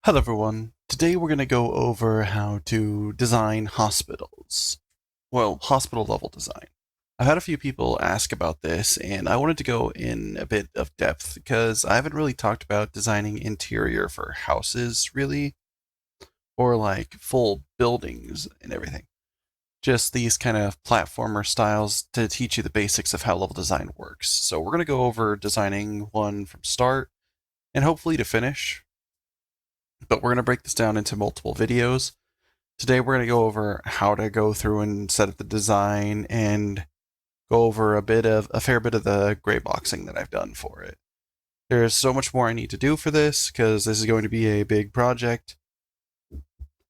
Hello everyone. Today we're going to go over how to design hospitals. Well, hospital level design. I've had a few people ask about this and I wanted to go in a bit of depth because I haven't really talked about designing interior for houses really, or like full buildings and everything. Just these kind of platformer styles to teach you the basics of how level design works. So we're going to go over designing one from start and hopefully to finish, but we're going to break this down into multiple videos. Today we're going to go over how to go through and set up the design and go over a fair bit of the greyboxing that I've done for it. There's so much more I need to do for this because this is going to be a big project,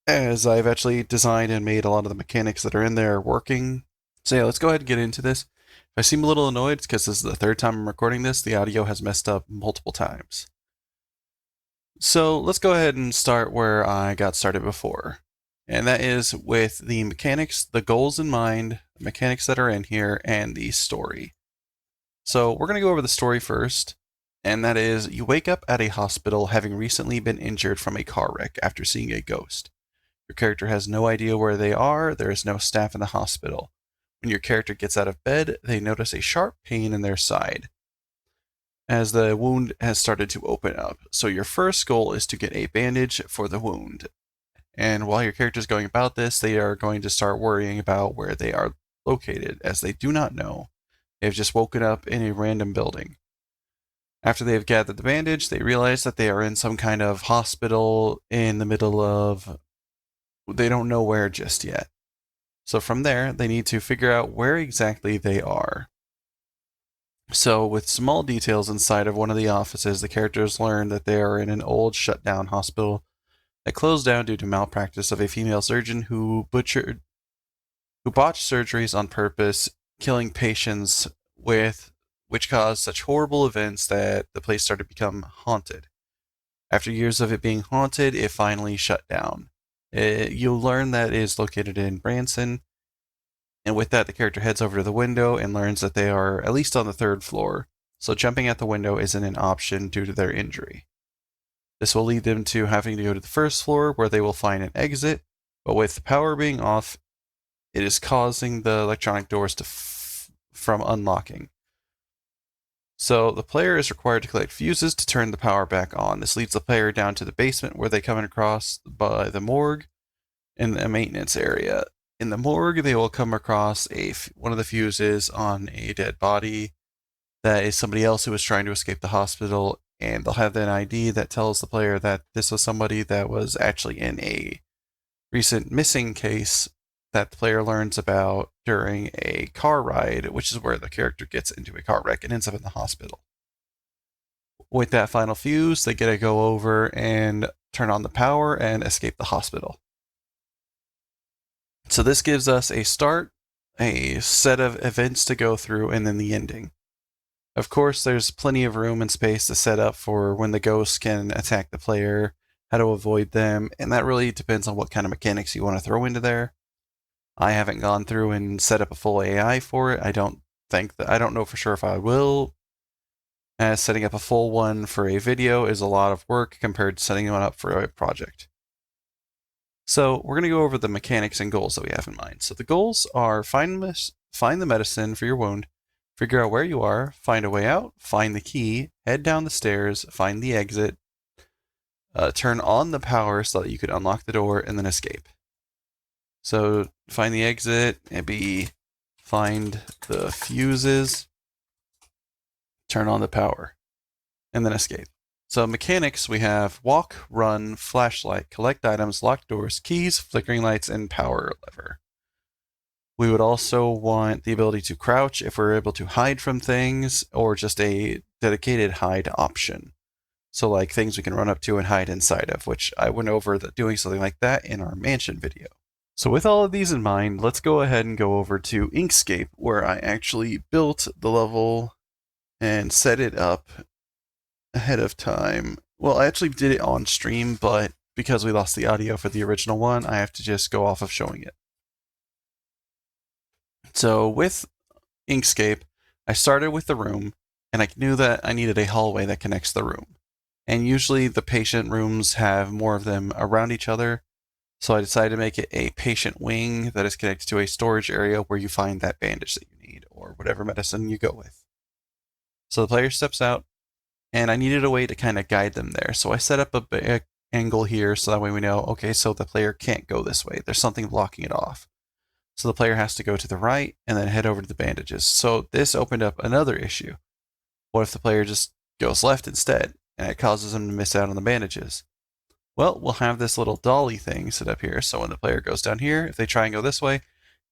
as I've actually designed and made a lot of the mechanics that are in there working. So yeah, let's go ahead and get into this. If I seem a little annoyed, it's because this is the third time I'm recording this. The audio has messed up multiple times. So let's go ahead and start where I got started before. And that is with the mechanics, the goals in mind, the mechanics that are in here, and the story. So we're going to go over the story first, and that is you wake up at a hospital having recently been injured from a car wreck after seeing a ghost. Your character has no idea where they are, there is no staff in the hospital. When your character gets out of bed, they notice a sharp pain in their side, as the wound has started to open up. So your first goal is to get a bandage for the wound. And while your character is going about this, they are going to start worrying about where they are located, as they do not know. They have just woken up in a random building. After they have gathered the bandage, they realize that they are in some kind of hospital in the middle of. They don't know where just yet. So from there, they need to figure out where exactly they are. So, with small details inside of one of the offices, the characters learn that they are in an old, shut down hospital that closed down due to malpractice of a female surgeon who botched surgeries on purpose, killing patients with which caused such horrible events that the place started to become haunted. After years of it being haunted, it finally shut down. You'll learn that it is located in Branson, and with that, the character heads over to the window and learns that they are at least on the third floor, so jumping at the window isn't an option due to their injury. This will lead them to having to go to the first floor where they will find an exit, but with the power being off, it is causing the electronic doors from unlocking. So the player is required to collect fuses to turn the power back on. This leads the player down to the basement where they come across by the morgue and a maintenance area. In the morgue, they will come across one of the fuses on a dead body that is somebody else who was trying to escape the hospital, and they'll have an ID that tells the player that this was somebody that was actually in a recent missing case that the player learns about during a car ride, which is where the character gets into a car wreck and ends up in the hospital. With that final fuse, they get to go over and turn on the power and escape the hospital. So this gives us a start, a set of events to go through, and then the ending. Of course, there's plenty of room and space to set up for when the ghosts can attack the player, how to avoid them, and that really depends on what kind of mechanics you want to throw into there. I haven't gone through and set up a full AI for it. I don't know for sure if I will, as setting up a full one for a video is a lot of work compared to setting one up for a project. So we're going to go over the mechanics and goals that we have in mind. So the goals are find the medicine for your wound, figure out where you are, find a way out, find the key, head down the stairs, find the exit, turn on the power so that you can unlock the door, and then escape. So find the exit, maybe find the fuses, turn on the power, and then escape. So mechanics, we have walk, run, flashlight, collect items, lock doors, keys, flickering lights, and power lever. We would also want the ability to crouch if we're able to hide from things, or just a dedicated hide option. So like things we can run up to and hide inside of, which I went over doing something like that in our mansion video. So with all of these in mind, let's go ahead and go over to Inkscape, where I actually built the level and set it up ahead of time. Well, I actually did it on stream, but because we lost the audio for the original one, I have to just go off of showing it. So with Inkscape, I started with the room, and I knew that I needed a hallway that connects the room. And usually the patient rooms have more of them around each other. So I decided to make it a patient wing that is connected to a storage area where you find that bandage that you need or whatever medicine you go with. So the player steps out, and I needed a way to kind of guide them there. So I set up a big angle here so that way we know, okay, so the player can't go this way. There's something blocking it off. So the player has to go to the right and then head over to the bandages. So this opened up another issue. What if the player just goes left instead and it causes them to miss out on the bandages? Well, we'll have this little dolly thing set up here. So when the player goes down here, if they try and go this way,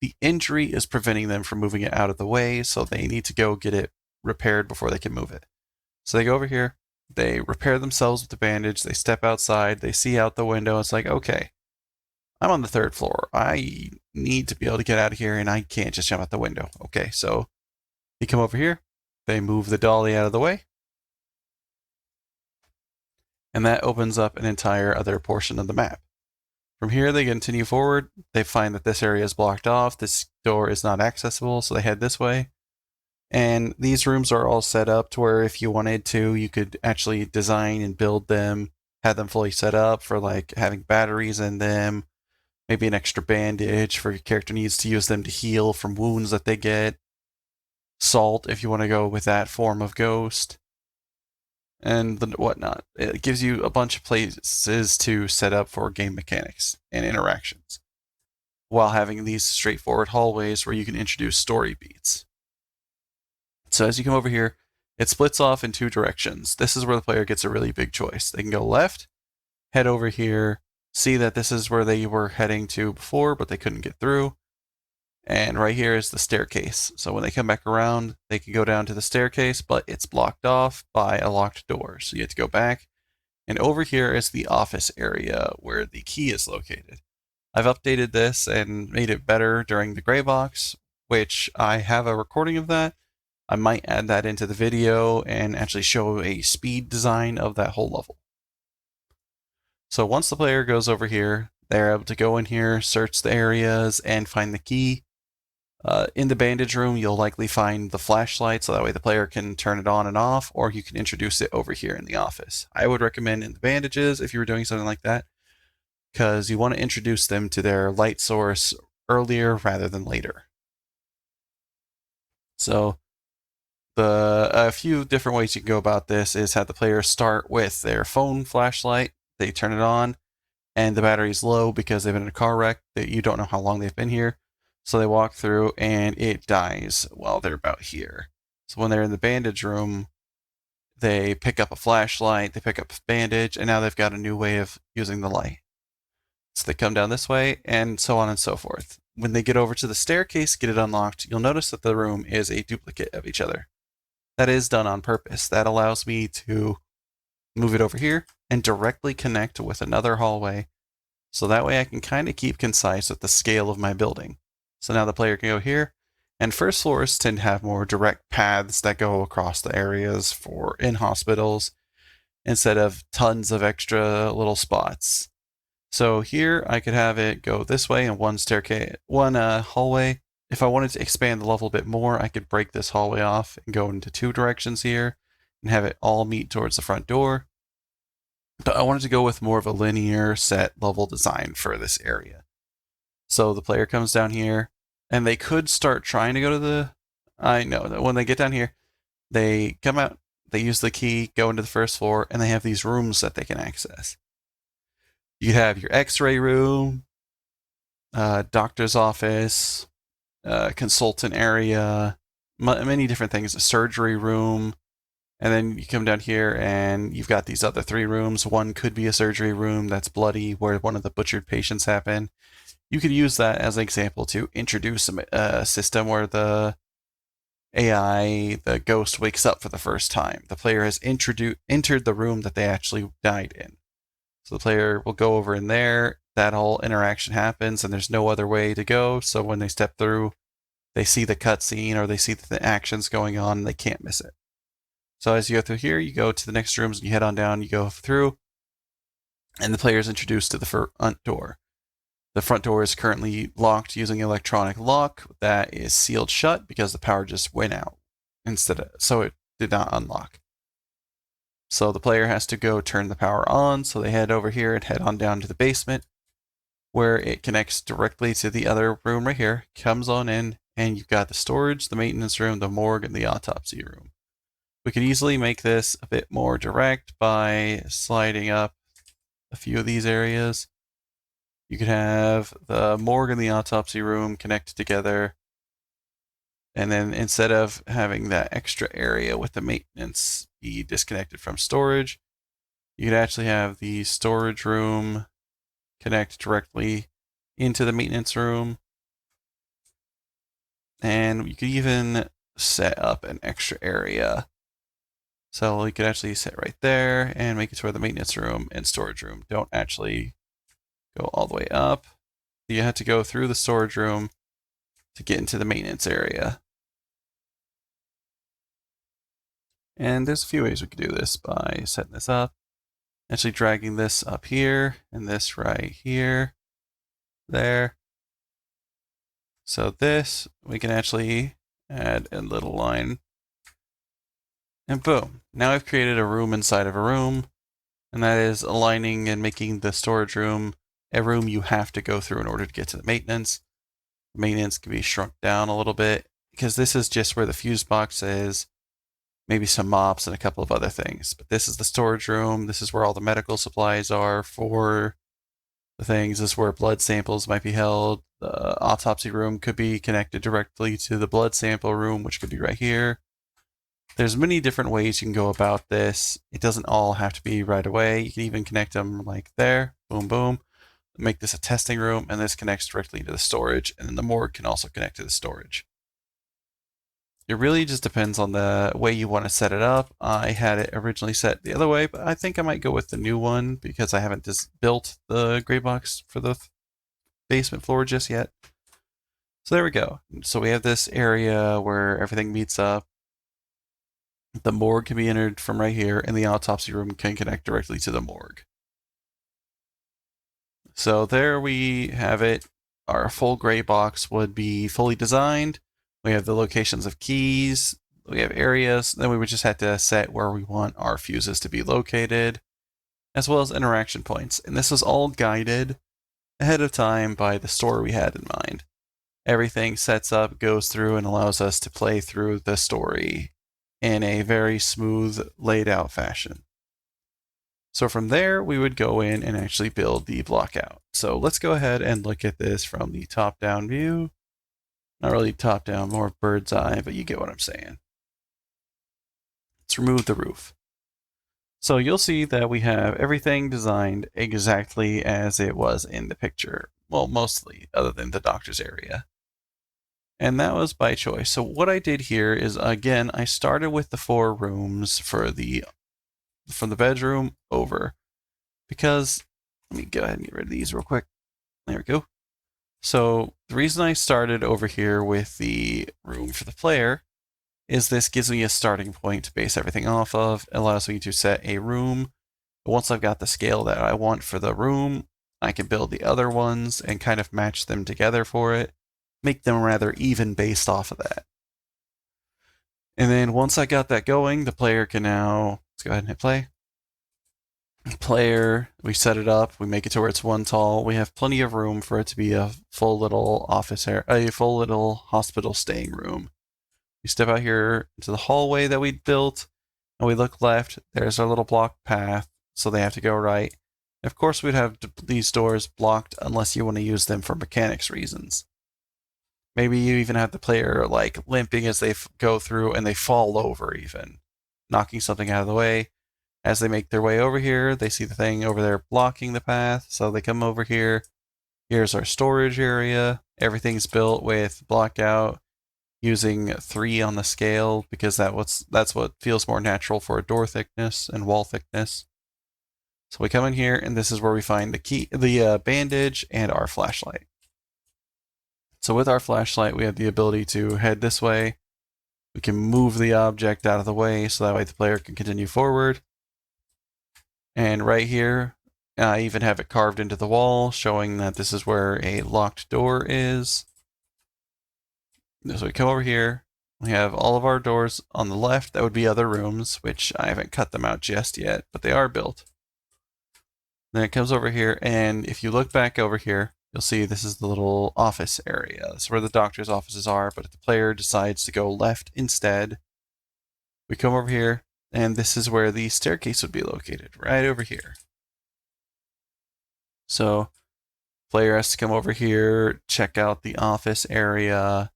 the injury is preventing them from moving it out of the way. So they need to go get it repaired before they can move it. So they go over here, they repair themselves with the bandage, they step outside, they see out the window. It's like, okay, I'm on the 3rd floor. I need to be able to get out of here, and I can't just jump out the window. Okay, so you come over here, they move the dolly out of the way, and that opens up an entire other portion of the map. From here, they continue forward. They find that this area is blocked off. This door is not accessible, so they head this way. And these rooms are all set up to where if you wanted to, you could actually design and build them, have them fully set up for like having batteries in them, maybe an extra bandage for your character needs to use them to heal from wounds that they get, salt if you want to go with that form of ghost, and whatnot. It gives you a bunch of places to set up for game mechanics and interactions, while having these straightforward hallways where you can introduce story beats. So as you come over here, it splits off in 2 directions. This is where the player gets a really big choice. They can go left, head over here, see that this is where they were heading to before, but they couldn't get through. And right here is the staircase. So when they come back around, they can go down to the staircase, but it's blocked off by a locked door. So you have to go back. And over here is the office area where the key is located. I've updated this and made it better during the Greybox, which I have a recording of that. I might add that into the video and actually show a speed design of that whole level. So once the player goes over here, they're able to go in here, search the areas, and find the key. In the bandage room, you'll likely find the flashlight, so that way the player can turn it on and off, or you can introduce it over here in the office. I would recommend in the bandages if you were doing something like that, because you want to introduce them to their light source earlier rather than later. So a few different ways you can go about this is have the player start with their phone flashlight, they turn it on, and the battery's low because they've been in a car wreck that you don't know how long they've been here. So they walk through and it dies while they're about here. So when they're in the bandage room, they pick up a flashlight, they pick up a bandage, and now they've got a new way of using the light. So they come down this way, and so on and so forth. When they get over to the staircase, get it unlocked, you'll notice that the room is a duplicate of each other. That is done on purpose. That allows me to move it over here and directly connect with another hallway. So that way I can kind of keep concise with the scale of my building. So now the player can go here, and first floors tend to have more direct paths that go across the areas for in hospitals instead of tons of extra little spots. So here I could have it go this way in one hallway. If I wanted to expand the level a bit more, I could break this hallway off and go into 2 directions here and have it all meet towards the front door. But I wanted to go with more of a linear set level design for this area. So the player comes down here, and they could start trying to go to the... I know that when they get down here, they come out, they use the key, go into the first floor, and they have these rooms that they can access. You have your x-ray room, doctor's office, consultant area, many different things, a surgery room, and then you come down here and you've got these other 3 rooms. One could be a surgery room that's bloody where one of the butchered patients happen. You could use that as an example to introduce a system where the AI, the ghost, wakes up for the first time. The player has entered the room that they actually died in. So the player will go over in there, that whole interaction happens, and there's no other way to go. So when they step through, they see the cutscene or they see the actions going on, and they can't miss it. So as you go through here, you go to the next rooms and you head on down, you go through, and the player is introduced to the front door. The front door is currently locked using electronic lock that is sealed shut because the power just went out so it did not unlock. So the player has to go turn the power on, so they head over here and head on down to the basement, where it connects directly to the other room right here, comes on in, and you've got the storage, the maintenance room, the morgue, and the autopsy room. We could easily make this a bit more direct by sliding up a few of these areas. You could have the morgue and the autopsy room connected together, and then instead of having that extra area with the maintenance be disconnected from storage, you could actually have the storage room connect directly into the maintenance room. And you could even set up an extra area. So you could actually sit right there and make it to where the maintenance room and storage room don't actually go all the way up. You have to go through the storage room to get into the maintenance area. And there's a few ways we could do this by setting this up. Actually dragging this up here and this right here, there. So this, we can actually add a little line. And boom, now I've created a room inside of a room. And that is aligning and making the storage room a room you have to go through in order to get to the maintenance. Maintenance can be shrunk down a little bit because this is just where the fuse box is, maybe some mops and a couple of other things. But this is the storage room. This is where all the medical supplies are for the things. This is where blood samples might be held. The autopsy room could be connected directly to the blood sample room, which could be right here. There's many different ways you can go about this. It doesn't all have to be right away. You can even connect them like there, boom, boom. Make this a testing room, and this connects directly to the storage, and then the morgue can also connect to the storage. It really just depends on the way you want to set it up. I had it originally set the other way, but I think I might go with the new one because I haven't just built the gray box for the basement floor just yet. So there we go. So we have this area where everything meets up. The morgue can be entered from right here, and the autopsy room can connect directly to the morgue. So there we have it. Our full gray box would be fully designed. We have the locations of keys. We have areas. Then we would just have to set where we want our fuses to be located, as well as interaction points. And this was all guided ahead of time by the story we had in mind. Everything sets up, goes through, and allows us to play through the story in a very smooth, laid out fashion. So from there, we would go in and actually build the block out. So let's go ahead and look at this from the top-down view. Not really top-down, more bird's eye, but you get what I'm saying. Let's remove the roof. So you'll see that we have everything designed exactly as it was in the picture. Well, mostly, other than the doctor's area. And that was by choice. So what I did here is, again, I started with the 4 rooms from the bedroom over, because let me go ahead and get rid of these real quick. There we go. So the reason I started over here with the room for the player is this gives me a starting point to base everything off of. It allows me to set a room. But once I've got the scale that I want for the room, I can build the other ones and kind of match them together for it, make them rather even based off of that. And then once I got that going, the player can now, let's go ahead and hit play. Player, we set it up, we make it to where it's 1 tall. We have plenty of room for it to be a full little office area, a full little hospital staying room. We step out here into the hallway that we built, and we look left. There's our little block path, so they have to go right. Of course, we'd have these doors blocked unless you want to use them for mechanics reasons. Maybe you even have the player like limping as they go through and they fall over, even knocking something out of the way. As they make their way over here, they see the thing over there blocking the path, so they come over here. Here's our storage area. Everything's built with block out using 3 on the scale because that's what feels more natural for a door thickness and wall thickness. So we come in here, and this is where we find the bandage and our flashlight. So with our flashlight, we have the ability to head this way. We can move the object out of the way so that way the player can continue forward. And right here, I even have it carved into the wall, showing that this is where a locked door is. So we come over here, We have all of our doors on the left. That would be other rooms, which I haven't cut them out just yet, but they are built. Then it comes over here, and if you look back over here, you'll see this is the little office area. This is where the doctor's offices are, but if the player decides to go left instead, we come over here, and this is where the staircase would be located, right over here. So, player has to come over here, check out the office area,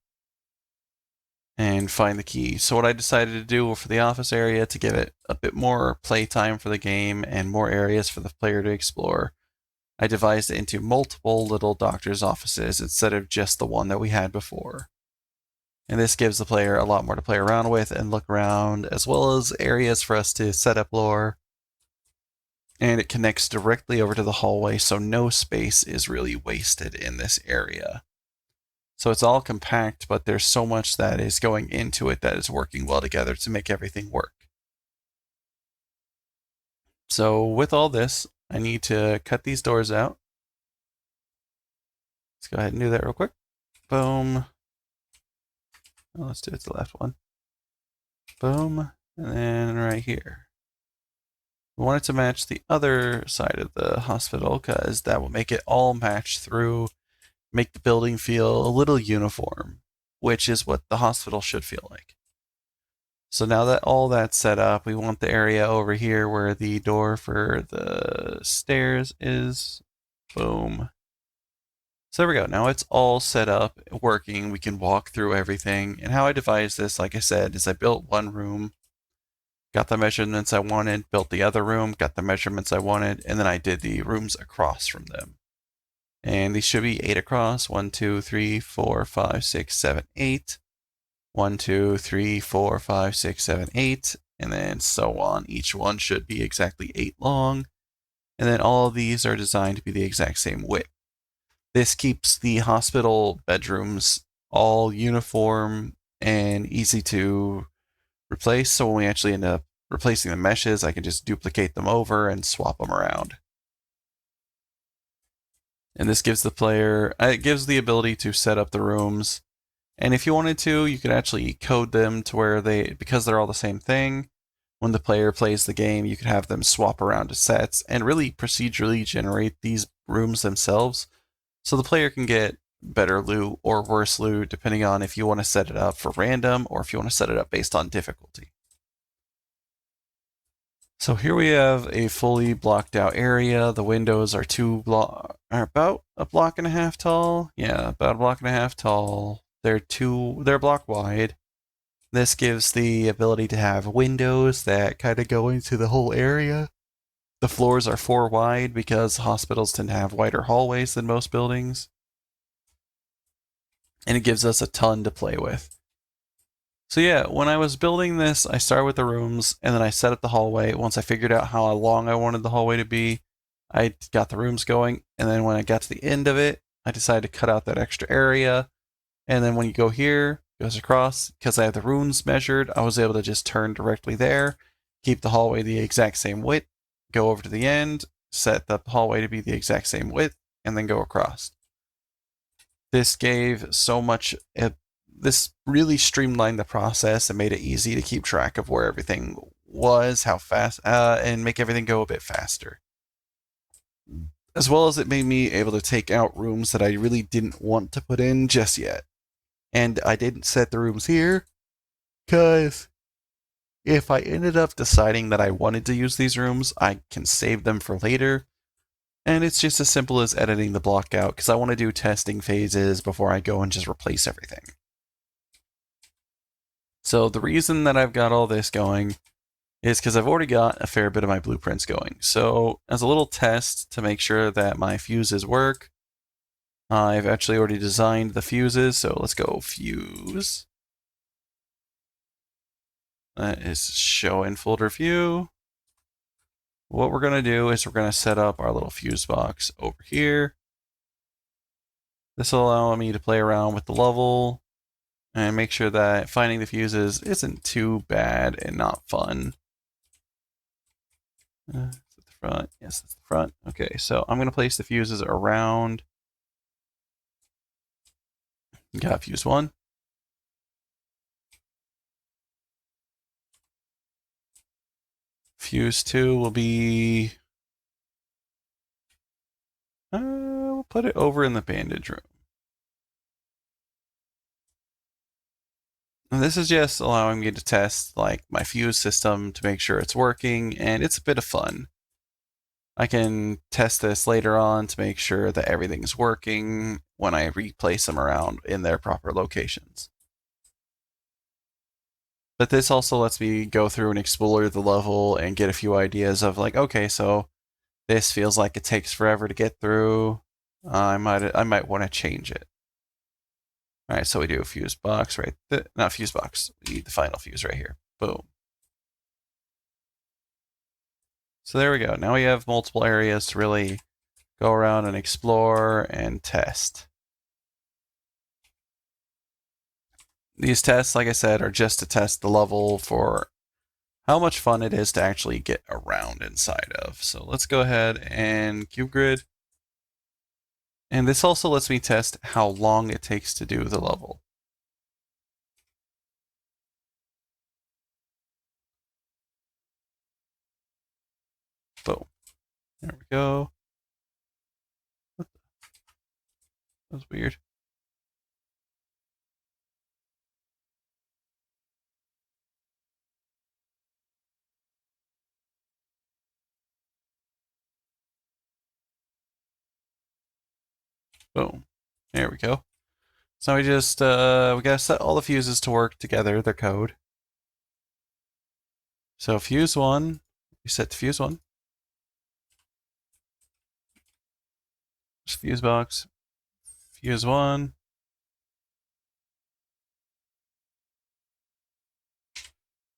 and find the key. So what I decided to do for the office area, to give it a bit more playtime for the game and more areas for the player to explore, I devised it into multiple little doctor's offices instead of just the one that we had before. And this gives the player a lot more to play around with and look around, as well as areas for us to set up lore. And it connects directly over to the hallway, so no space is really wasted in this area. So it's all compact, but there's so much that is going into it that is working well together to make everything work. So with all this, I need to cut these doors out. Let's go ahead and do that real quick. Boom. Oh, let's do it to the left one. Boom. And then right here. We want it to match the other side of the hospital because that will make it all match through, make the building feel a little uniform, which is what the hospital should feel like. So now that all that's set up, we want the area over here where the door for the stairs is. Boom. So there we go. Now it's all set up, working. We can walk through everything. And how I devised this, like I said, is I built one room, got the measurements I wanted, built the other room, got the measurements I wanted, and then I did the rooms across from them. And these should be 8 across. 1, 2, 3, 4, 5, 6, 7, 8. 1, 2, 3, 4, 5, 6, 7, 8. And then so on. Each one should be exactly 8 long. And then all of these are designed to be the exact same width. This keeps the hospital bedrooms all uniform and easy to replace. So when we actually end up replacing the meshes, I can just duplicate them over and swap them around. And this gives the player, it gives the ability to set up the rooms. And if you wanted to, you could actually code them to where because they're all the same thing, when the player plays the game, you could have them swap around to sets and really procedurally generate these rooms themselves. So the player can get better loot or worse loot depending on if you want to set it up for random or if you want to set it up based on difficulty. So here we have a fully blocked out area. The windows are about a block and a half tall. Yeah, about a block and a half tall. They're a block wide. This gives the ability to have windows that kind of go into the whole area. The floors are 4 wide because hospitals tend to have wider hallways than most buildings. And it gives us a ton to play with. So yeah, when I was building this, I started with the rooms and then I set up the hallway. Once I figured out how long I wanted the hallway to be, I got the rooms going. And then when I got to the end of it, I decided to cut out that extra area. And then when you go here, it goes across. Because I have the rooms measured, I was able to just turn directly there, keep the hallway the exact same width, go over to the end, set the hallway to be the exact same width, and then go across. This gave so much, this really streamlined the process and made it easy to keep track of where everything was, how fast, and make everything go a bit faster. As well as it made me able to take out rooms that I really didn't want to put in just yet. And I didn't set the rooms here, because if I ended up deciding that I wanted to use these rooms, I can save them for later. And it's just as simple as editing the block out, because I want to do testing phases before I go and just replace everything. So the reason that I've got all this going is because I've already got a fair bit of my blueprints going. So as a little test to make sure that my fuses work, I've actually already designed the fuses. So let's go fuse. That is show in folder view. What we're going to do is we're going to set up our little fuse box over here. This will allow me to play around with the level and make sure that finding the fuses isn't too bad and not fun. Is it the front? Yes, it's the front. Okay, so I'm going to place the fuses around. Got fuse 1. Fuse 2 will be... we'll put it over in the bandage room. And this is just allowing me to test like my fuse system to make sure it's working, and it's a bit of fun. I can test this later on to make sure that everything's working when I replace them around in their proper locations. But this also lets me go through and explore the level and get a few ideas of like, okay, so this feels like it takes forever to get through. I might want to change it. All right, so we do a fuse box right there. Not fuse box. We need the final fuse right here. Boom. So there we go. Now we have multiple areas to really go around and explore and test. These tests, like I said, are just to test the level for how much fun it is to actually get around inside of. So let's go ahead and cube grid. And this also lets me test how long it takes to do the level. Boom. There we go. What the? That was weird. Boom. There we go. So we just, we gotta set all the fuses to work together, their code. So fuse 1, we set to fuse 1. Just fuse box, fuse 1.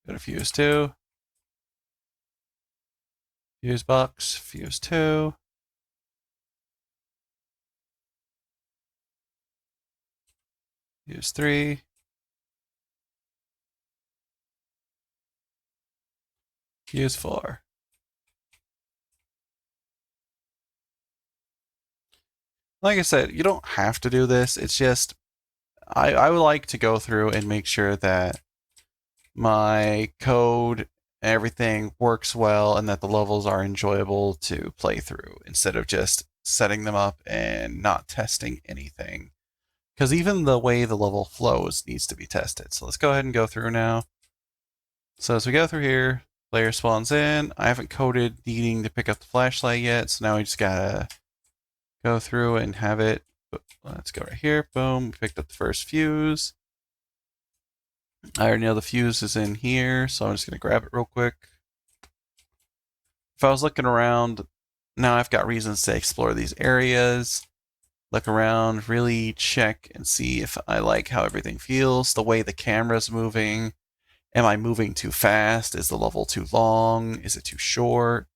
Go to fuse 2. Fuse box, fuse 2. Fuse 3. Fuse 4. Like I said, you don't have to do this. It's just, I would like to go through and make sure that my code, everything works well, and that the levels are enjoyable to play through instead of just setting them up and not testing anything. Because even the way the level flows needs to be tested. So let's go ahead and go through now. So as we go through here, player spawns in. I haven't coded needing to pick up the flashlight yet, so now we just gotta go through and have it. Let's go right here. Boom. We picked up the first fuse. I already know the fuse is in here, so I'm just gonna grab it real quick. If I was looking around, now I've got reasons to explore these areas. Look around, really check and see if I like how everything feels, the way the camera's moving. Am I moving too fast? Is the level too long? Is it too short?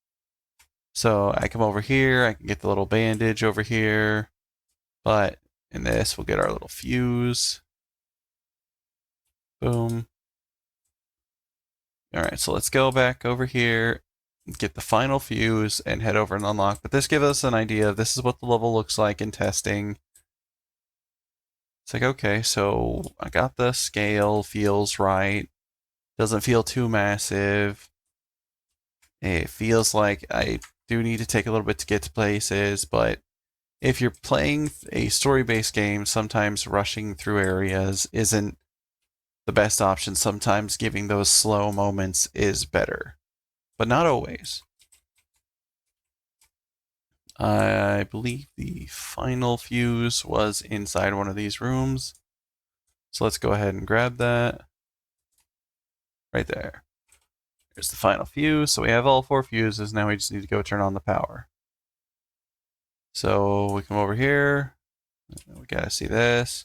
So I come over here, I can get the little bandage over here, but in this we'll get our little fuse. Boom. All right, so let's go back over here, get the final fuse, and head over and unlock. But this gives us an idea of this is what the level looks like in testing. It's like, okay, so I got the scale, feels right. Doesn't feel too massive. It feels like I do need to take a little bit to get to places, but if you're playing a story-based game, sometimes rushing through areas isn't the best option. Sometimes giving those slow moments is better, but not always. I believe the final fuse was inside one of these rooms. So let's go ahead and grab that. Right there. There's the final fuse. So we have all 4 fuses. Now we just need to go turn on the power. So we come over here. We gotta see this.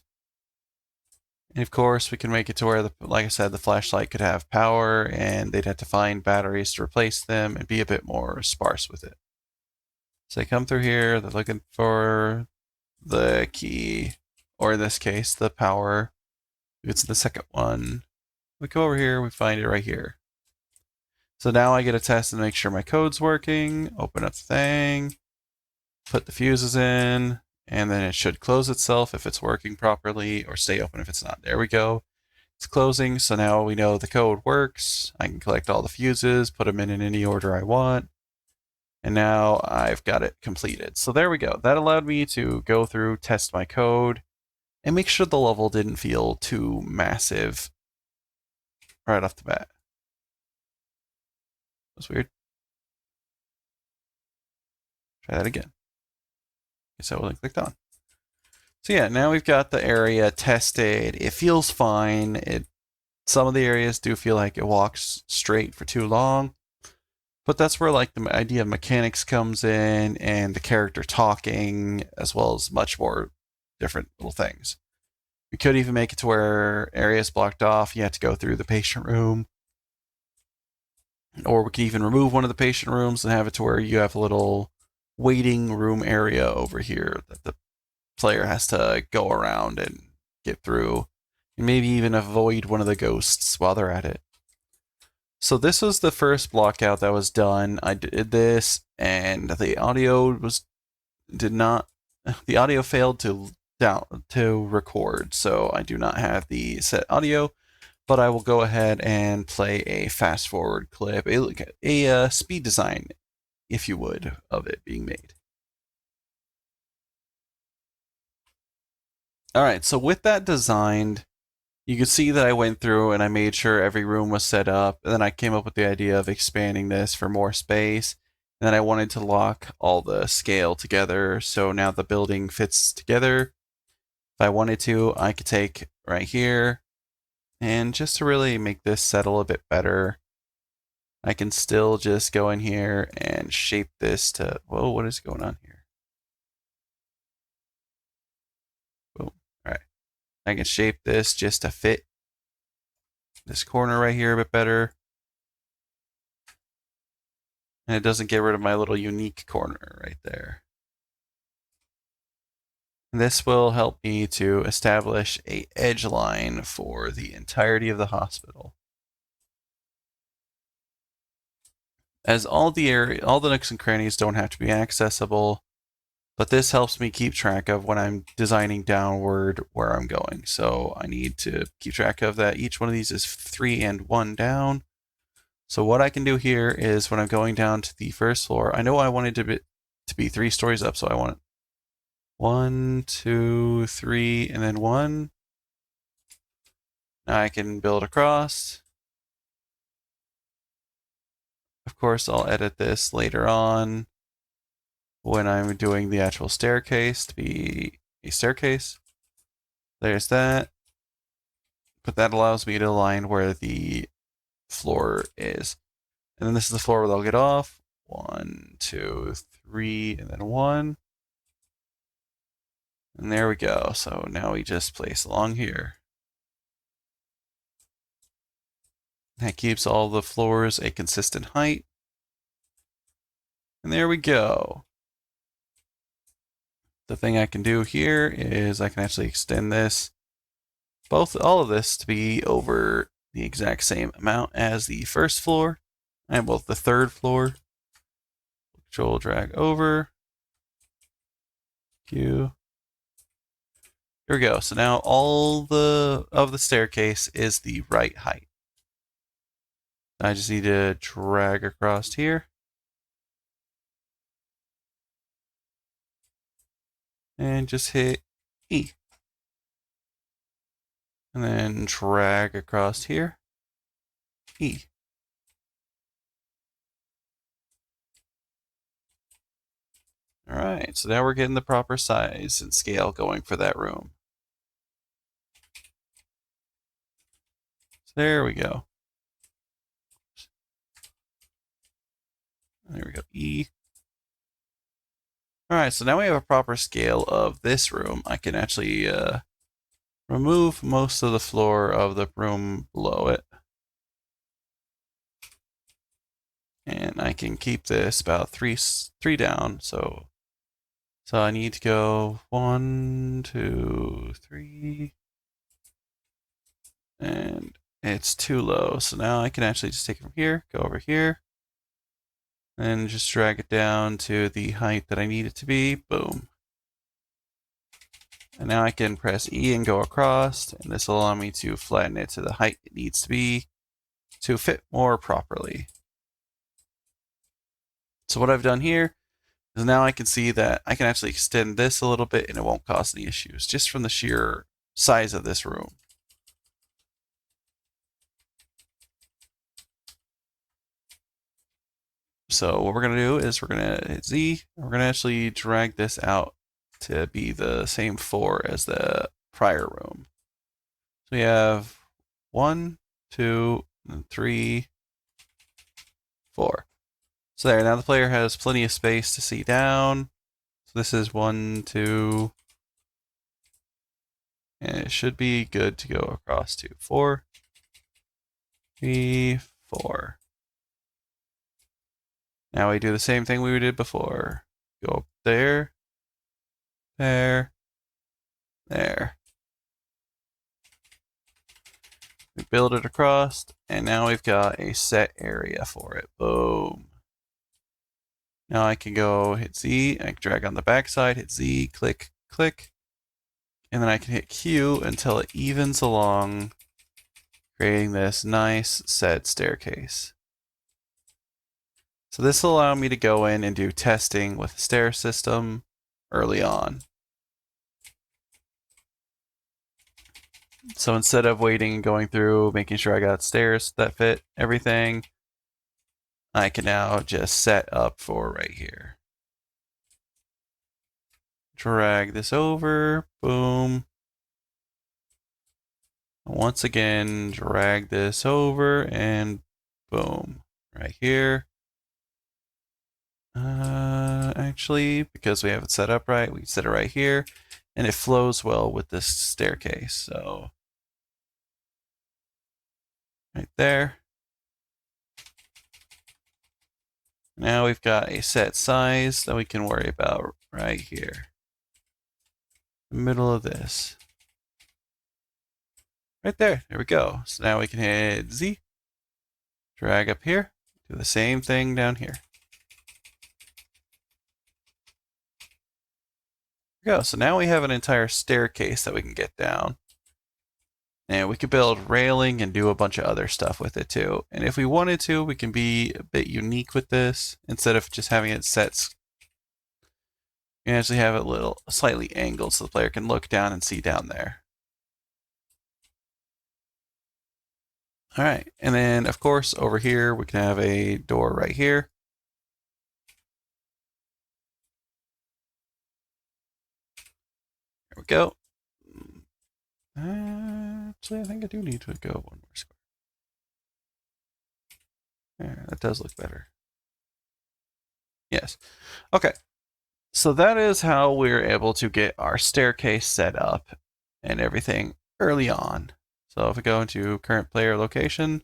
And of course, we can make it to where, like I said, the flashlight could have power, and they'd have to find batteries to replace them and be a bit more sparse with it. So they come through here. They're looking for the key, or in this case, the power. It's the second one. We go over here, we find it right here. So now I get a test and make sure my code's working, open up the thing, put the fuses in, and then it should close itself if it's working properly, or stay open if it's not. There we go. It's closing, so now we know the code works. I can collect all the fuses, put them in any order I want. And now I've got it completed. So there we go. That allowed me to go through, test my code, and make sure the level didn't feel too massive right off the bat. That's weird. Try that again. Guess I wasn't clicked on. So yeah, now we've got the area tested. It feels fine. Some of the areas do feel like it walks straight for too long. But that's where like the idea of mechanics comes in and the character talking, as well as much more different little things. We could even make it to where areas blocked off, you have to go through the patient room. Or we can even remove one of the patient rooms and have it to where you have a little waiting room area over here that the player has to go around and get through. And maybe even avoid one of the ghosts while they're at it. So this was the first block out that was done. I did this, and the audio the audio failed to record, so I do not have the set audio. But I will go ahead and play a fast forward clip, a speed design, if you would, of it being made. All right, so with that designed, you can see that I went through and I made sure every room was set up. And then I came up with the idea of expanding this for more space. And then I wanted to lock all the scale together. So now the building fits together. If I wanted to, I could take right here. And just to really make this settle a bit better, I can still just go in here and shape this to, whoa, what is going on here? Boom. All right. I can shape this just to fit this corner right here a bit better. And it doesn't get rid of my little unique corner right there. And this will help me to establish a edge line for the entirety of the hospital. As all the nooks and crannies don't have to be accessible, but this helps me keep track of when I'm designing downward where I'm going. So I need to keep track of that each one of these is 3 and 1 down. So what I can do here is when I'm going down to the first floor, I know I wanted it to be 3 stories up, so I want 1, 2, 3, and then 1. Now I can build across. Of course, I'll edit this later on when I'm doing the actual staircase to be a staircase. There's that. But that allows me to align where the floor is. And then this is the floor where they'll get off. 1, 2, 3, and then 1. And there we go. So now we just place along here. That keeps all the floors a consistent height. And there we go. The thing I can do here is I can actually extend this, all of this to be over the exact same amount as the first floor and both the third floor. Control drag over. Q. Here we go. So now all of the staircase is the right height. I just need to drag across here. And just hit E. And then drag across here. E. Alright, so now we're getting the proper size and scale going for that room. So there we go. There we go, E. Alright, so now we have a proper scale of this room. I can actually remove most of the floor of the room below it. And I can keep this about three down, so I need to go 1, 2, 3. And it's too low, so now I can actually just take it from here, go over here, and just drag it down to the height that I need it to be. Boom. And now I can press E and go across, and this will allow me to flatten it to the height it needs to be to fit more properly. So what I've done here is now I can see that I can actually extend this a little bit and it won't cause any issues just from the sheer size of this room. So what we're going to do is we're going to hit Z. And we're going to actually drag this out to be the same 4 as the prior room. So we have 1, 2, 3, 4. So there, now the player has plenty of space to see down. So this is 1, 2, and it should be good to go across to 4, 3, 4. Now we do the same thing we did before. Go up there, there, there. We build it across, and now we've got a set area for it. Boom. Now I can go hit Z, I can drag on the backside, hit Z, click, click, and then I can hit Q until it evens along, creating this nice set staircase. So this will allow me to go in and do testing with the stair system early on. So instead of waiting and going through, making sure I got stairs that fit everything, I can now just set up for right here. Drag this over, boom. Once again, drag this over and boom, right here. Actually, because we have it set up right, we set it right here, and it flows well with this staircase. So right there. Now we've got a set size that we can worry about right here. The middle of this. Right there. There we go. So now we can hit Z. Drag up here. Do the same thing down here. There we go. So now we have an entire staircase that we can get down. And we could build railing and do a bunch of other stuff with it too. And if we wanted to, we can be a bit unique with this. Instead of just having it set, you can actually have it slightly angled so the player can look down and see down there. All right, and then of course over here we can have a door right here. There we go. Actually, I think I do need to go one more square. There, that does look better. Yes. Okay. So that is how we're able to get our staircase set up and everything early on. So if we go into current player location,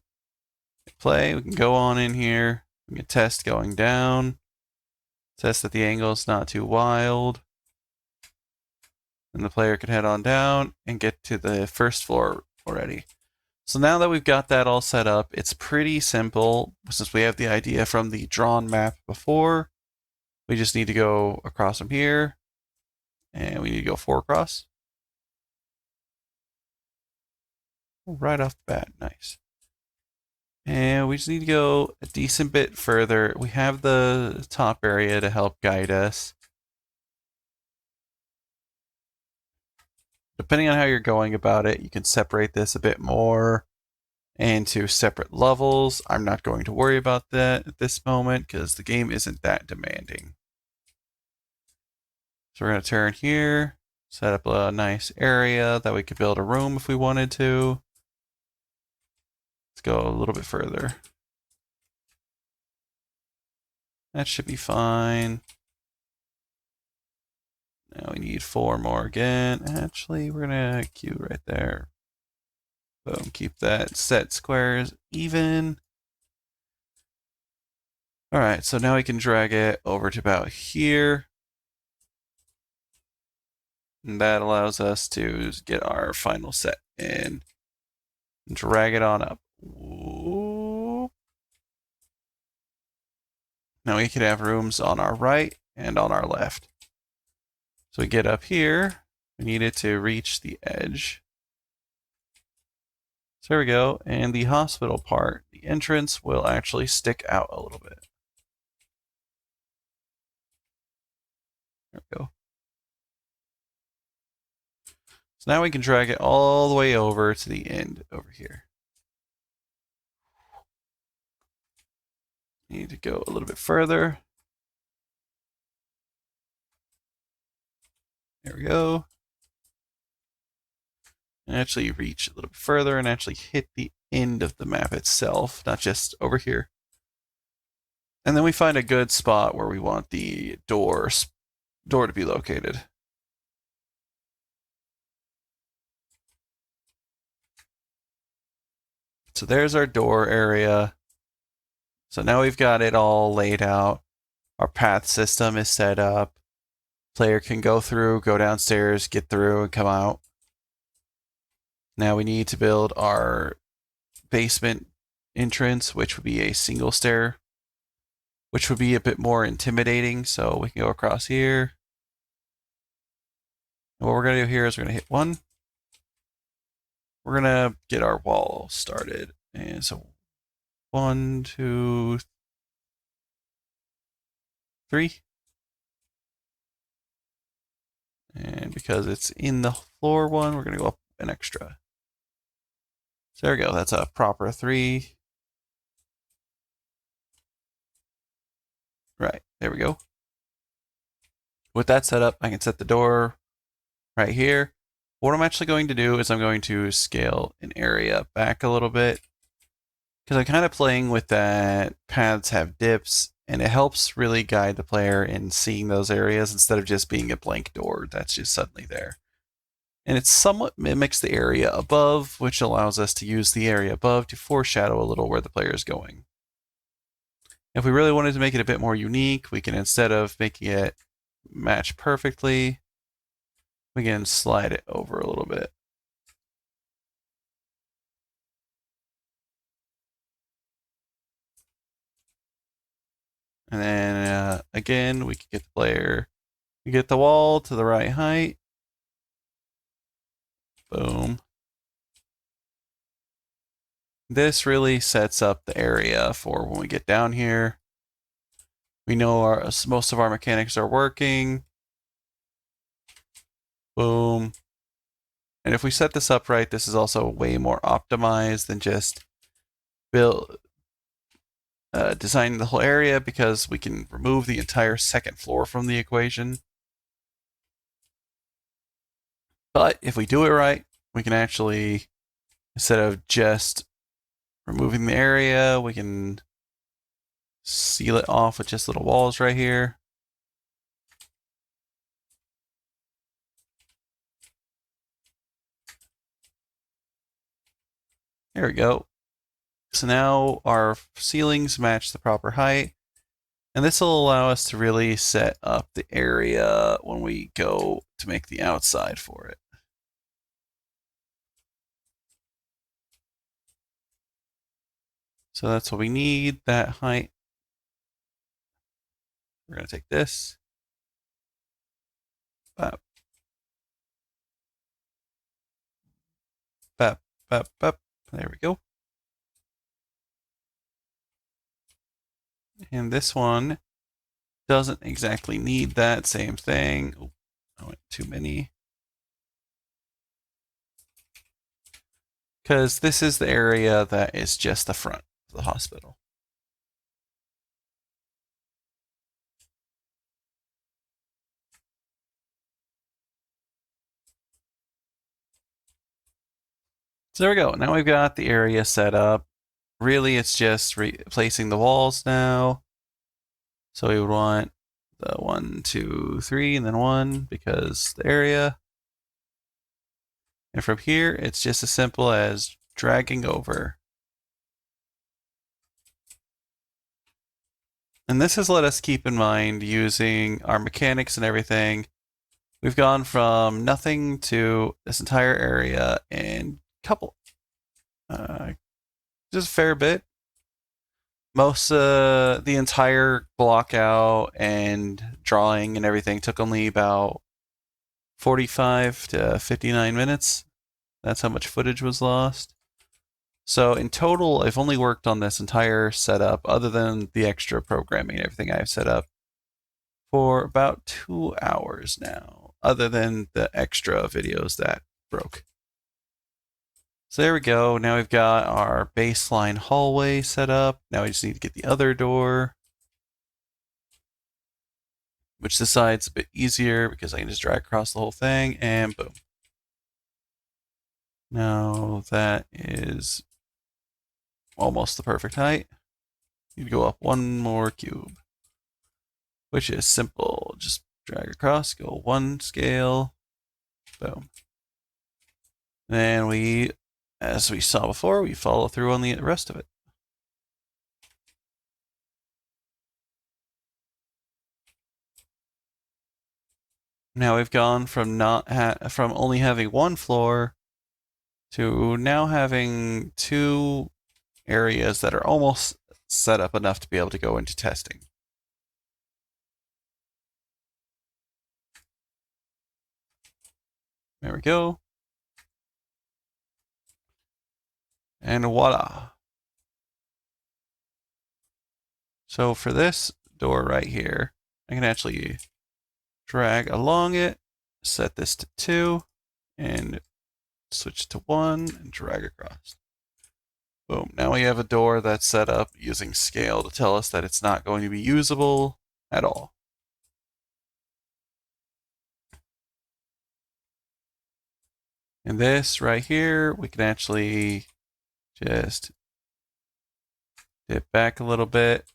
play, we can go on in here. We can test going down. Test that the angle is not too wild. And the player can head on down and get to the first floor already. So now that we've got that all set up, it's pretty simple. Since we have the idea from the drawn map before, we just need to go across from here. And we need to go 4 across. Right off the bat, nice. And we just need to go a decent bit further. We have the top area to help guide us. Depending on how you're going about it, you can separate this a bit more into separate levels. I'm not going to worry about that at this moment because the game isn't that demanding. So we're going to turn here, set up a nice area that we could build a room if we wanted to. Let's go a little bit further. That should be fine. Now we need 4 more again. Actually, we're gonna queue right there. Boom, keep that set squares even. All right, so now we can drag it over to about here. And that allows us to get our final set in. Drag it on up. Whoop. Now we can have rooms on our right and on our left. So we get up here, We need it to reach the edge. So there we go. And the hospital part, the entrance will actually stick out a little bit. There we go. So now we can drag it all the way over to the end over here. Need to go a little bit further. There we go. And actually reach a little bit further and actually hit the end of the map itself, not just over here. And then we find a good spot where we want the door to be located. So there's our door area. So now we've got it all laid out. Our path system is set up. Player can go through, go downstairs, get through, and come out. Now we need to build our basement entrance, which would be a single stair, which would be a bit more intimidating. So we can go across here. And what we're going to do here is we're going to hit 1. We're going to get our wall started. And so 1, 2, 3. And because it's in the floor one, we're going to go up an extra. So there we go. That's a proper 3. Right. There we go. With that set up, I can set the door right here. What I'm actually going to do is I'm going to scale an area back a little bit because I'm kind of playing with that paths have dips, and it helps really guide the player in seeing those areas instead of just being a blank door that's just suddenly there. And it somewhat mimics the area above, which allows us to use the area above to foreshadow a little where the player is going. If we really wanted to make it a bit more unique, we can, instead of making it match perfectly, we can slide it over a little bit. And then again, we can get the player, we get the wall to the right height. Boom. This really sets up the area for when we get down here. We know most of our mechanics are working. Boom. And if we set this up right, this is also way more optimized than just designing the whole area, because we can remove the entire second floor from the equation. But if we do it right, we can actually, instead of just removing the area, we can seal it off with just little walls right here. There we go. So now our ceilings match the proper height. And this will allow us to really set up the area when we go to make the outside for it. So that's what we need, that height. We're going to take this. Bap. Bap, bap, bap. There we go. And this one doesn't exactly need that same thing. Oh, I went too many. Because this is the area that is just the front of the hospital. So there we go. Now we've got the area set up. Really, it's just replacing the walls now. So we would want the 1, 2, 3, and then 1, because the area. And from here, it's just as simple as dragging over. And this has let us keep in mind using our mechanics and everything. We've gone from nothing to this entire area in just a fair bit. Most the entire block out and drawing and everything took only about 45 to 59 minutes. That's how much footage was lost. So in total, I've only worked on this entire setup, other than the extra programming and everything I've set up, for about 2 hours now, other than the extra videos that broke. So there we go. Now we've got our baseline hallway set up. Now we just need to get the other door, which this side's a bit easier because I can just drag across the whole thing, and boom. Now that is almost the perfect height. You go up one more cube, which is simple. Just drag across, go one scale, boom. Then we, as we saw before, we follow through on the rest of it. Now we've gone from from only having one floor to now having two areas that are almost set up enough to be able to go into testing. There we go. And voila. So for this door right here, I can actually drag along it, set this to 2, and switch to 1, and drag across. Boom. Now we have a door that's set up using scale to tell us that it's not going to be usable at all. And this right here, we can actually just dip back a little bit.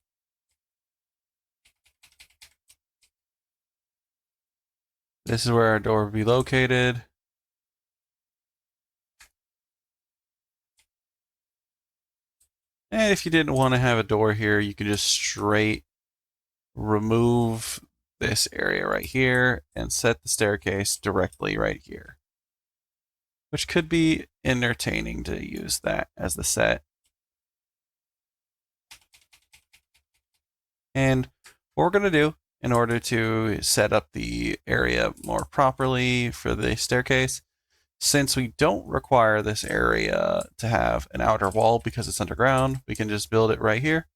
This is where our door will be located. And if you didn't want to have a door here, you could just straight remove this area right here and set the staircase directly right here, which could be entertaining to use that as the set. And what we're going to do in order to set up the area more properly for the staircase, since we don't require this area to have an outer wall because it's underground, we can just build it right here.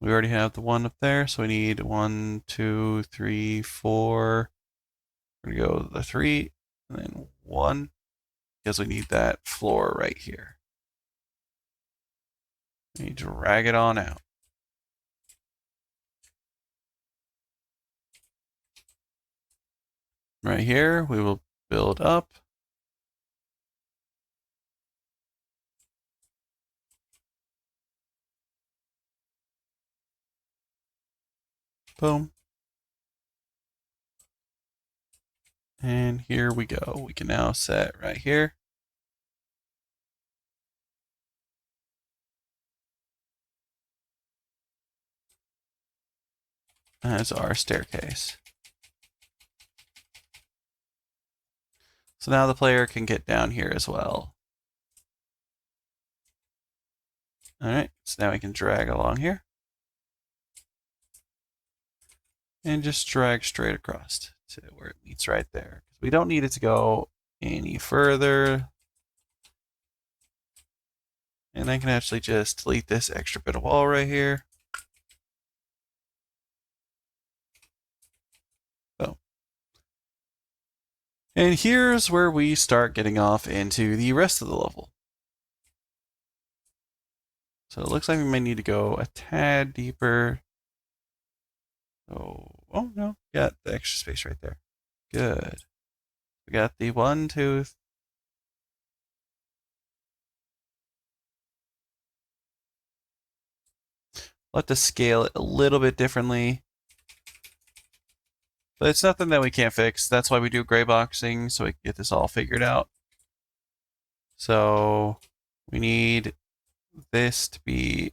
We already have the one up there, so we need 1, 2, 3, 4. We're going to go the 3, and then 1, because we need that floor right here. We drag it on out. Right here, we will build up. Boom. And here we go. We can now set right here. As our staircase. So now the player can get down here as well. Alright, so now we can drag along here. And just drag straight across to where it meets right there. We don't need it to go any further. And I can actually just delete this extra bit of wall right here. Boom. And here's where we start getting off into the rest of the level. So it looks like we might need to go a tad deeper. Oh no, got the extra space right there. Good. We got the 1, 2. Let us scale it a little bit differently. But it's nothing that we can't fix. That's why we do greyboxing, so we can get this all figured out. So we need this to be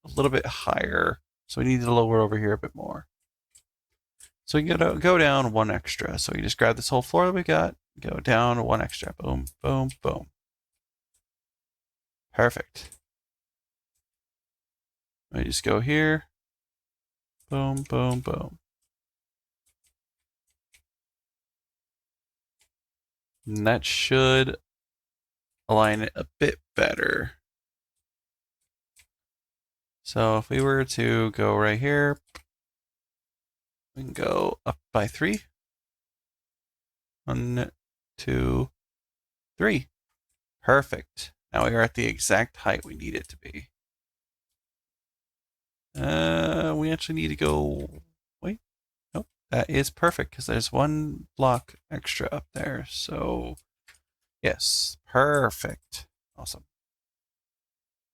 a little bit higher. So we need to lower over here a bit more. So we can go down 1 extra. So we just grab this whole floor that we got, go down 1 extra. Boom, boom, boom. Perfect. We just go here. Boom, boom, boom. And that should align it a bit better. So if we were to go right here, we can go up by 3. 1, 2, 3. Perfect. Now we are at the exact height we need it to be. We actually need to go. Wait, nope. That is perfect because there's 1 block extra up there. So yes, perfect. Awesome.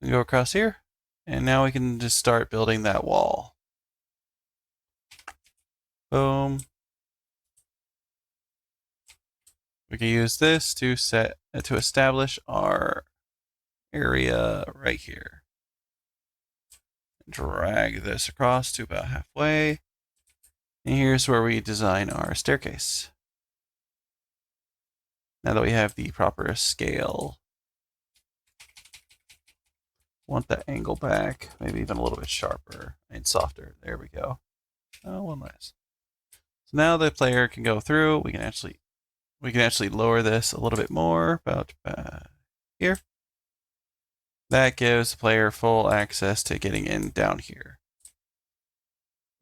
We go across here, and now we can just start building that wall. Boom. We can use this to establish our area right here. Drag this across to about halfway. And here's where we design our staircase. Now that we have the proper scale, want that angle back, maybe even a little bit sharper and softer. There we go. Oh, 1 less. So now the player can go through. We can actually lower this a little bit more, about here. That gives the player full access to getting in down here.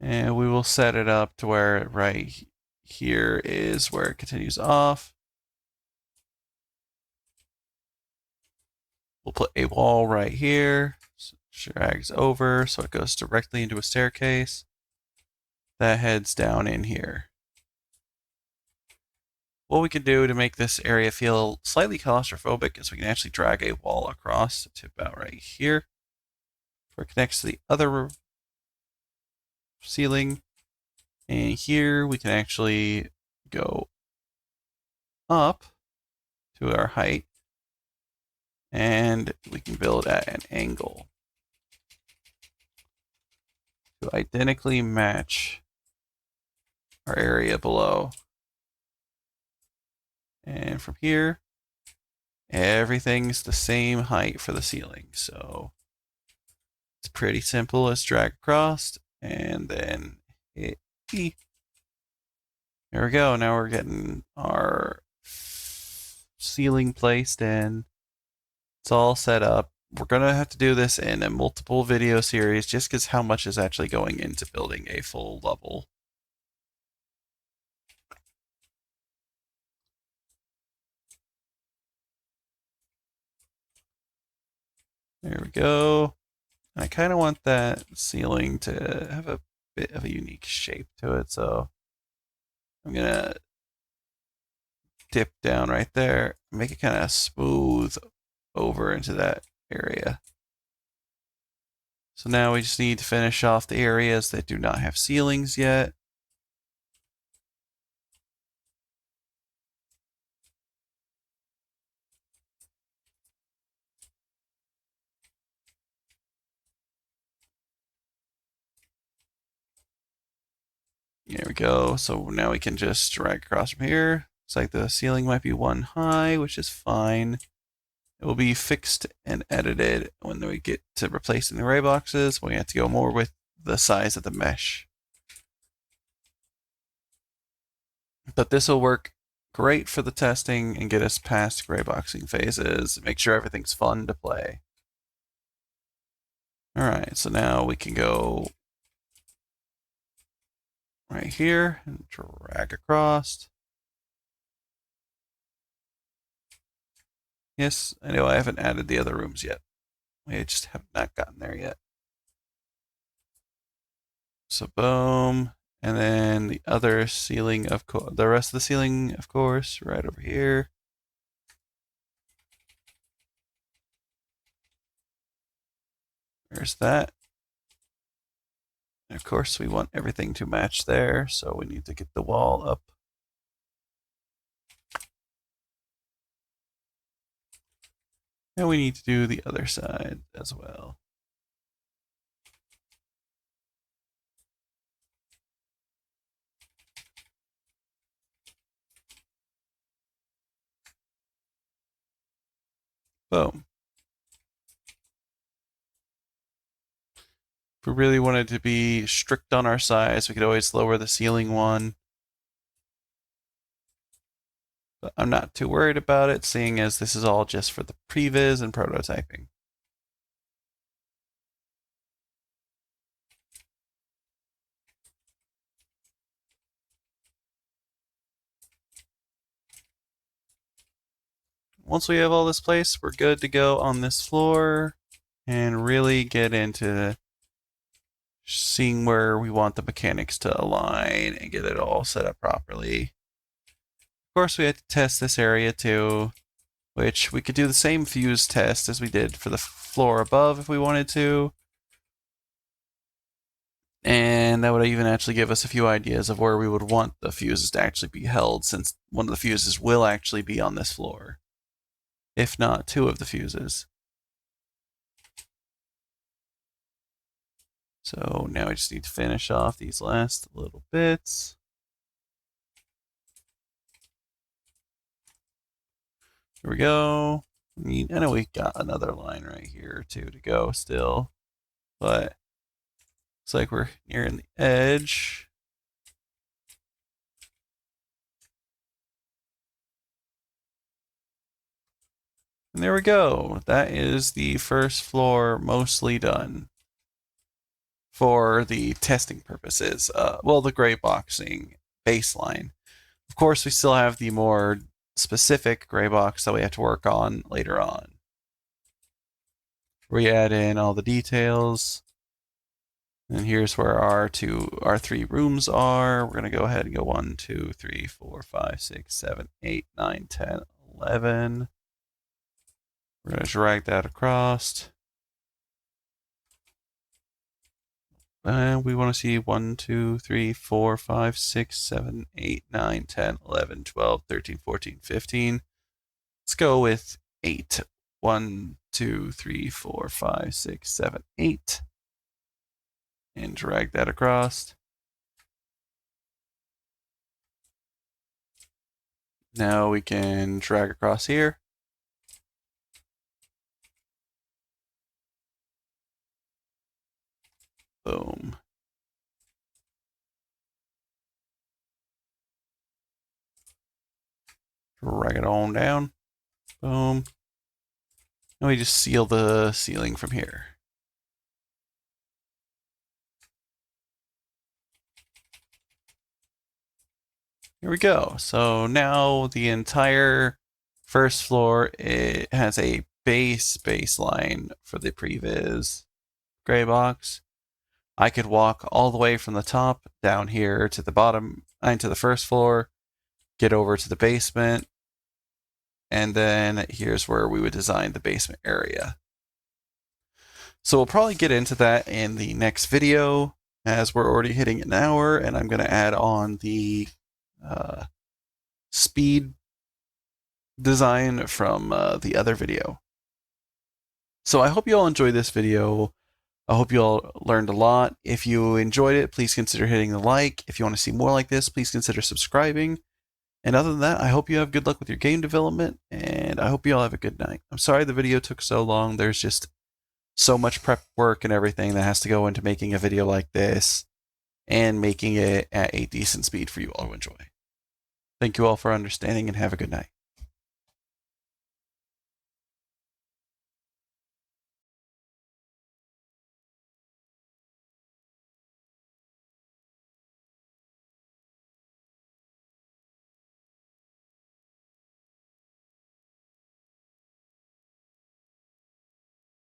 And we will set it up to where right here is where it continues off. We'll put a wall right here. So it drags over so it goes directly into a staircase. That heads down in here. What we can do to make this area feel slightly claustrophobic is we can actually drag a wall across to about right here, where it connects to the other ceiling. And here we can actually go up to our height, and we can build at an angle to identically match our area below. And from here, everything's the same height for the ceiling. So it's pretty simple. Let's drag across and then hit E. There we go. Now we're getting our ceiling placed in. It's all set up. We're going to have to do this in a multiple video series just because how much is actually going into building a full level. There we go. I kind of want that ceiling to have a bit of a unique shape to it, so I'm going to dip down right there, make it kind of smooth over into that area. So now we just need to finish off the areas that do not have ceilings yet. There we go. So now we can just drag across from here. Looks like the ceiling might be 1 high, which is fine. It will be fixed and edited when we get to replacing the array boxes. We have to go more with the size of the mesh. But this will work great for the testing and get us past greyboxing phases. Make sure everything's fun to play. All right, so now we can go right here and drag across. Yes, I know I haven't added the other rooms yet. We just have not gotten there yet. So boom, and then the other ceiling, of course, the rest of the ceiling, of course, right over here. There's that. And of course, we want everything to match there, so we need to get the wall up. And we need to do the other side as well. Boom. If we really wanted to be strict on our size, we could always lower the ceiling one. But I'm not too worried about it, seeing as this is all just for the previs and prototyping. Once we have all this placed, we're good to go on this floor and really get into seeing where we want the mechanics to align and get it all set up properly. Of course, we had to test this area too, which we could do the same fuse test as we did for the floor above if we wanted to. And that would even actually give us a few ideas of where we would want the fuses to actually be held, since one of the fuses will actually be on this floor, if not two of the fuses. So now I just need to finish off these last little bits. Here we go. I know we got another line right here too to go still, but looks like we're nearing the edge. And there we go. That is the first floor mostly done for the testing purposes. Well, the Greyboxing baseline. Of course, we still have the more specific Greybox that we have to work on later on. We add in all the details. And here's where our three rooms are. We're going to go ahead and go 1, 2, 3, 4, 5, 6, 7, 8, 9, 10, 11. We're going to drag that across. And we want to see 1, 2, 3, 4, 5, 6, 7, 8, 9, 10, 11, 12, 13, 14, 15. Let's go with 8. 1, 2, 3, 4, 5, 6, 7, 8. And drag that across. Now we can drag across here. Boom. Drag it on down. Boom. And we just seal the ceiling from here. Here we go. So now the entire first floor, it has a baseline for the previs gray box. I could walk all the way from the top down here to the bottom, to the first floor, get over to the basement, and then here's where we would design the basement area. So we'll probably get into that in the next video, as we're already hitting an hour, and I'm going to add on the speed design from the other video. So I hope you all enjoyed this video. I hope you all learned a lot. If you enjoyed it, please consider hitting the like. If you want to see more like this, please consider subscribing. And other than that, I hope you have good luck with your game development, and I hope you all have a good night. I'm sorry the video took so long. There's just so much prep work and everything that has to go into making a video like this and making it at a decent speed for you all to enjoy. Thank you all for understanding, and have a good night.